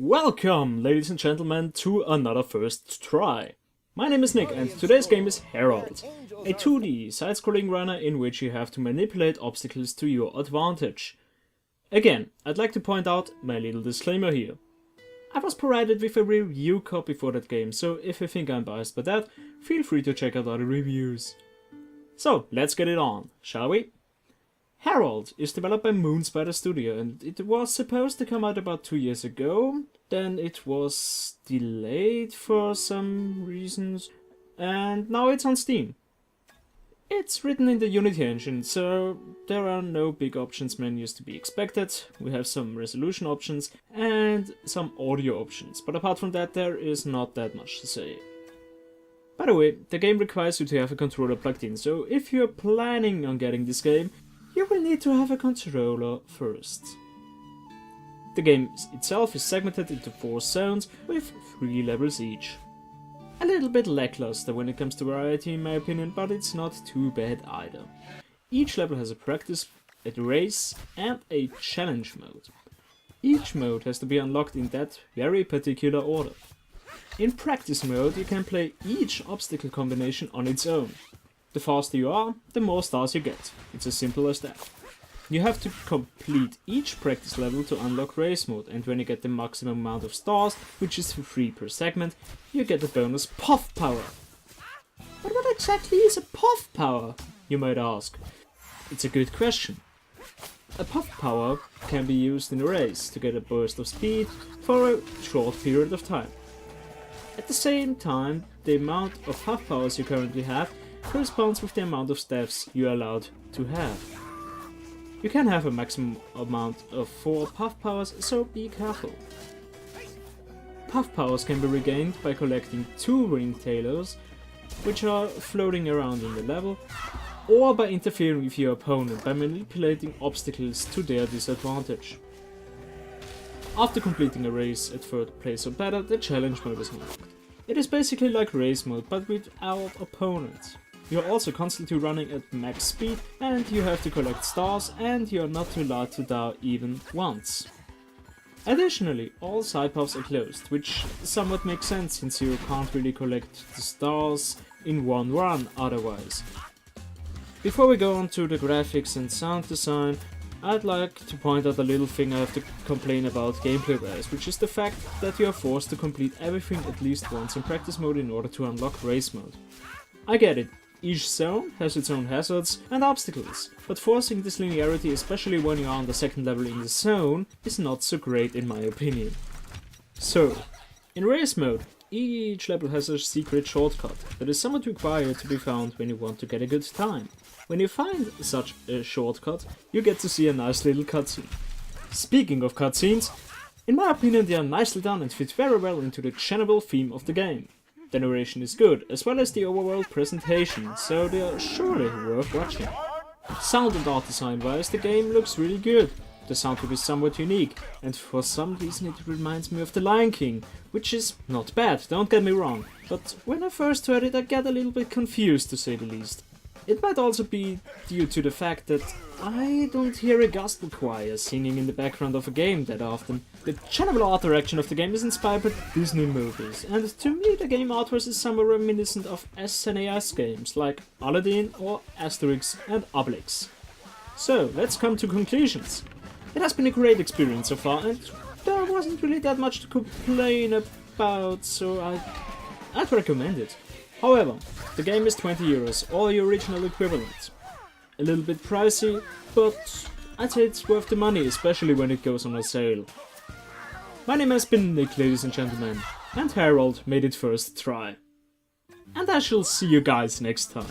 Welcome, ladies and gentlemen, to another first try. My name is Nick and today's game is Herald, a 2D side-scrolling runner in which you have to manipulate obstacles to your advantage. Again, I'd like to point out my little disclaimer here. I was provided with a review copy for that game, so if you think I'm biased by that, feel free to check out other reviews. So, let's get it on, shall we? Herald is developed by Moonspider Studio and it was supposed to come out about 2 years ago, then it was delayed for some reasons, and now it's on Steam. It's written in the Unity engine, so there are no big options menus to be expected. We have some resolution options and some audio options, but apart from that there is not that much to say. By the way, the game requires you to have a controller plugged in, so if you're planning on getting this game, you will need to have a controller first. The game itself is segmented into 4 zones with 3 levels each. A little bit lackluster when it comes to variety in my opinion, but it's not too bad either. Each level has a practice, a race and a challenge mode. Each mode has to be unlocked in that very particular order. In practice mode you can play each obstacle combination on its own. The faster you are, the more stars you get. It's as simple as that. You have to complete each practice level to unlock race mode, and when you get the maximum amount of stars, which is 3 per segment, you get the bonus puff power. But what exactly is a puff power, you might ask? It's a good question. A puff power can be used in a race to get a burst of speed for a short period of time. At the same time, the amount of puff powers you currently have corresponds with the amount of steps you are allowed to have. You can have a maximum amount of 4 puff powers, so be careful. Puff powers can be regained by collecting 2 ringtailers, which are floating around in the level, or by interfering with your opponent by manipulating obstacles to their disadvantage. After completing a race at 3rd place or better, the challenge mode is unlocked. It is basically like race mode, but without opponents. You are also constantly running at max speed and you have to collect stars and you are not allowed to die even once. Additionally, all side paths are closed, which somewhat makes sense since you can't really collect the stars in one run otherwise. Before we go on to the graphics and sound design, I'd like to point out a little thing I have to complain about gameplay wise, which is the fact that you are forced to complete everything at least once in practice mode in order to unlock race mode. I get it. Each zone has its own hazards and obstacles, but forcing this linearity, especially when you are on the 2nd level in the zone, is not so great in my opinion. So, in race mode, each level has a secret shortcut that is somewhat required to be found when you want to get a good time. When you find such a shortcut, you get to see a nice little cutscene. Speaking of cutscenes, in my opinion they are nicely done and fit very well into the general theme of the game. The narration is good, as well as the overall presentation, so they are surely worth watching. Sound and art design wise, the game looks really good. The soundtrack is somewhat unique, and for some reason it reminds me of The Lion King, which is not bad, don't get me wrong, but when I first heard it I got a little bit confused to say the least. It might also be due to the fact that I don't hear a gospel choir singing in the background of a game that often. The general art direction of the game is inspired by Disney movies, and to me the game artwork is somewhat reminiscent of SNES games like Aladdin or Asterix and Obelix. So let's come to conclusions. It has been a great experience so far and there wasn't really that much to complain about, so I'd recommend it. However, the game is €20 or the original equivalent. A little bit pricey, but I'd say it's worth the money, especially when it goes on a sale. My name has been Nick, ladies and gentlemen, and Herald made it first try. And I shall see you guys next time.